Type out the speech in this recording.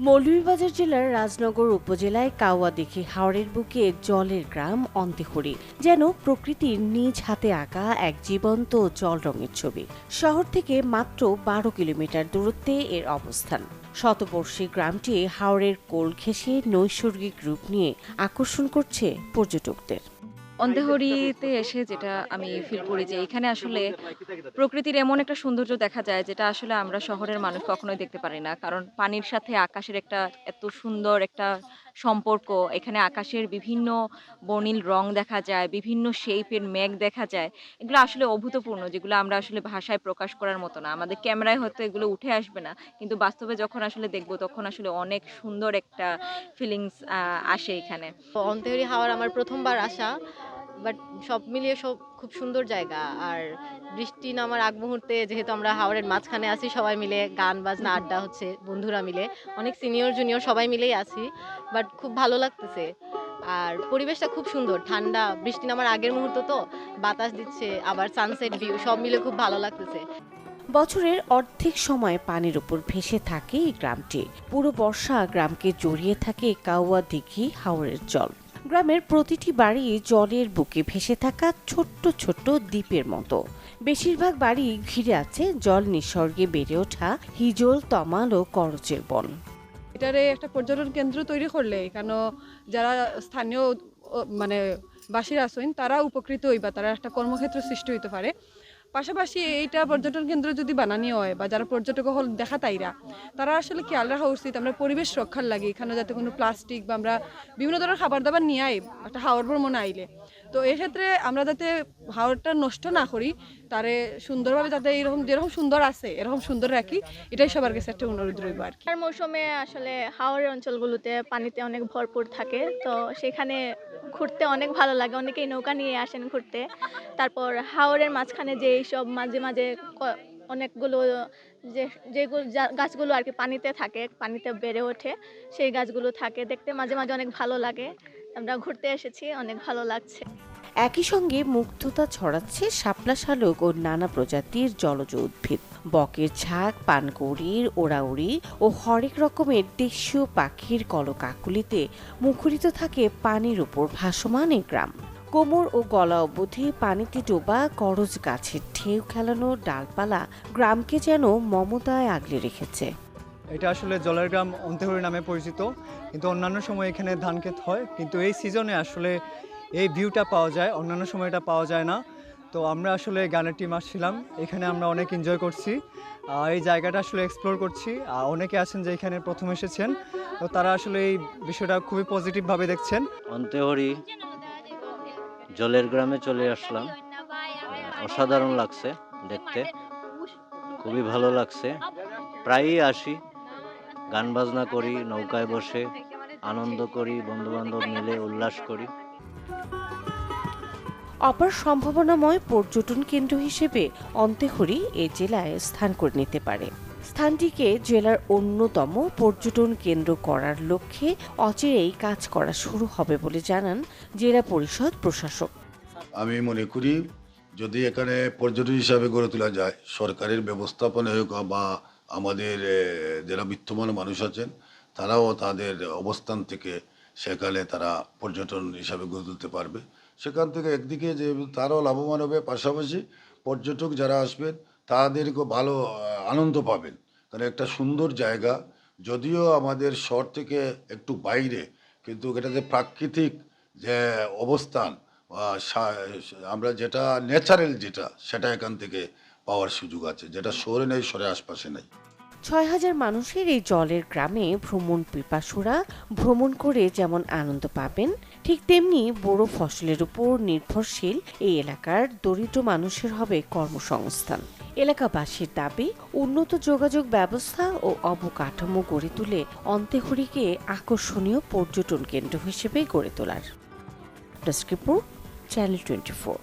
মৌলভীবাজার জেলার রাজনগর উপজেলায় কাওয়াদিঘি হাওরের বুকে জলের গ্রাম অন্তেহরি যেন প্রকৃতির নিজ হাতে আঁকা এক জীবন্ত জল রঙের ছবি। শহর থেকে মাত্র ১২ কিলোমিটার দূরত্বে এর অবস্থান। শতবর্ষী গ্রামটি হাওরের কোল ঘেঁষে নৈসর্গিক রূপ নিয়ে আকর্ষণ করছে পর্যটকদের। অন্তেহরিতে এসে যেটা আমি ফিল করি যে এখানে আসলে প্রকৃতির এমন একটা সৌন্দর্য দেখা যায় যেটা আসলে আমরা শহরের মানুষ কখনোই দেখতে পারি না। কারণ পানির সাথে আকাশের একটা এত সুন্দর একটা সম্পর্ক। এখানে আকাশের বিভিন্ন বর্ণিল রং দেখা যায়, বিভিন্ন শেপের মেঘ দেখা যায়। এগুলো আসলে অভূতপূর্ণ, যেগুলো আমরা আসলে ভাষায় প্রকাশ করার মতো না। আমাদের ক্যামেরায় হয়তো এগুলো উঠে আসবে না। কিন্তু বাস্তবে যখন আসলে দেখব তখন আসলে অনেক সুন্দর একটা ফিলিংস আসে এখানে। অন্তেহরি হাওর আমার প্রথমবার আসা, বাট সব মিলিয়ে সব খুব সুন্দর জায়গা। আর বৃষ্টি নামার আগ মুহূর্তে যেহেতু আমরা হাওরের মাঝখানে আছি, সবাই মিলে গান বাজনা আড্ডা হচ্ছে, বন্ধুরা মিলে অনেক সিনিয়র জুনিয়র সবাই মিলেই আছি, বাট খুব ভালো লাগতেছে। আর পরিবেশটা খুব সুন্দর, ঠান্ডা, বৃষ্টি নামার আগের মুহূর্ত তো বাতাস দিচ্ছে, আবার সানসেট ভিউ সব মিলে খুব ভালো লাগতেছে। বছরের অর্ধেক সময় পানির উপর ভেসে থাকে এই গ্রামটি। পুরো বর্ষা গ্রামকে জড়িয়ে থাকে কাওয়াদিঘি হাওরের জল। গ্রামের প্রতিটি বাড়ি জলের বুকে ভেসে থাকা ছোট্ট ছোট্ট দ্বীপের মতো। বেশিরভাগ বাড়ি ঘিরে আছে জল নিসর্গে বেড়ে ওঠা হিজল, তমাল ও করচের বন। এটারে একটা পর্যটন কেন্দ্র তৈরি করলে এখানে যারা স্থানীয় মানে বাসীরা আছেন তারা উপকৃত হইবা, তারা একটা কর্মক্ষেত্র সৃষ্টি হইতে পারে। পাশাপাশি এইটা পর্যটন কেন্দ্র যদি বানানি হয় বা যারা পর্যটক হল দেখা তারা আসলে খেয়াল রাখা উচিত আমরা পরিবেশ রক্ষার লাগে এখানে যাতে কোনো প্লাস্টিক বা আমরা বিভিন্ন ধরনের খাবার দাবার নিয়ে আই একটা হাওর ভ্রমণে আইলে। তো এক্ষেত্রে আমরা যাতে হাওরটা নষ্ট না করি, তারে সুন্দরভাবে যাতে এরকম যেরকম সুন্দর আছে এরকম সুন্দর রাখি, এটাই সবার কাছে একটা অনুরোধ রইব আর কি। আর মৌসুমে আসলে হাওরের অঞ্চলগুলোতে পানিতে অনেক ভরপুর থাকে, তো সেখানে ঘুরতে অনেক ভালো লাগে। অনেকেই নৌকা নিয়ে আসেন ঘুরতে। তারপর হাওরের মাঝখানে যে এইসব মাঝে মাঝে অনেকগুলো যেগুলো গাছগুলো আর কি পানিতে থাকে, পানিতে বেড়ে ওঠে, সেই গাছগুলো থাকে, দেখতে মাঝে মাঝে অনেক ভালো লাগে। আমরা ঘুরতে এসেছি, অনেক ভালো লাগছে। একই সঙ্গে মুগ্ধতা ছড়াচ্ছে শাপলা শালুক ও নানা প্রজাতির জলজ উদ্ভিদ। বকের ঝাঁক, পানকৌড়ির ওড়াউড়ি ও হরেক রকমের দেশীয় পাখির কলকাকুলিতে মুখরিত থাকে পানির উপর ভাসমান এই গ্রাম। কোমর ও গলা অবধি পানিতে ডোবা করজ গাছের ঢেউ খেলানো ডালপালা গ্রামকে যেন মমতায় আগলে রেখেছে। এটা আসলে জলের গ্রাম অন্তেহরি নামে পরিচিত, কিন্তু অন্যান্য সময় এখানে ধান ক্ষেত হয়, কিন্তু এই সিজনে আসলে এই ভিউটা পাওয়া যায়, অন্যান্য সময় এটা পাওয়া যায় না। তো আমরা আসলে গানের টিম আসছিলাম, এখানে আমরা অনেক এনজয় করছি, এই জায়গাটা আসলে এক্সপ্লোর করছি। অনেকে আছেন যে এখানে প্রথম এসেছেন, তো তারা আসলে এই বিষয়টা খুবই পজিটিভভাবে দেখছেন। অন্তেহরি জলের গ্রামে চলে আসলাম, অসাধারণ লাগছে দেখতে, খুবই ভালো লাগছে। প্রায়ই আসি, গান বাজনা করি, নৌকায় বসে আনন্দ করি, বন্ধুবান্ধব মিলে উল্লাস করি। অপার সম্ভাবনাময় পর্যটন কেন্দ্র হিসেবে অন্তেহরি এ জেলায় স্থান করে নিতে পারে। স্থানটিকে জেলার অন্যতম পর্যটন কেন্দ্র করার লক্ষ্যে অচিরেই কাজ করা শুরু হবে বলে জানান জেলা পরিষদ প্রশাসক। আমি মনে করি যদি এখানে পর্যটন হিসাবে গড়ে তোলা যায়, সরকারের ব্যবস্থাপনা হোক বা আমাদের যারা বিত্তমান মানুষ আছেন তারাও তাদের অবস্থান থেকে সেখানে তারা পর্যটন হিসাবে গড়ে তুলতে পারবে। সেখান থেকে একদিকে যে তারাও লাভবান হবে, পাশাপাশি পর্যটক যারা আসবেন তাদেরকেও ভালো আনন্দ পাবেন। কারণ একটা সুন্দর জায়গা, যদিও আমাদের শহর থেকে একটু বাইরে, কিন্তু এটাতে প্রাকৃতিক যে অবস্থান, আমরা যেটা ন্যাচারাল সেটা এখান থেকে পাওয়ার সুযোগ আছে, যেটা শহরে নেই, শহরের আশপাশে নেই। ৬,০০০ মানুষের এই জলের গ্রামে ভ্রমণ পিপাসুরা ভ্রমণ করে যেমন আনন্দ পাবেন, ঠিক তেমনি বড় ফসলের উপর নির্ভরশীল এই এলাকার দরিদ্র মানুষের হবে কর্মসংস্থান। এলাকাবাসীর দাবি উন্নত যোগাযোগ ব্যবস্থা ও অবকাঠামো গড়ে তুলে অন্তেহরিকে আকর্ষণীয় পর্যটন কেন্দ্র হিসেবে গড়ে তোলার। Desk report, channel 24।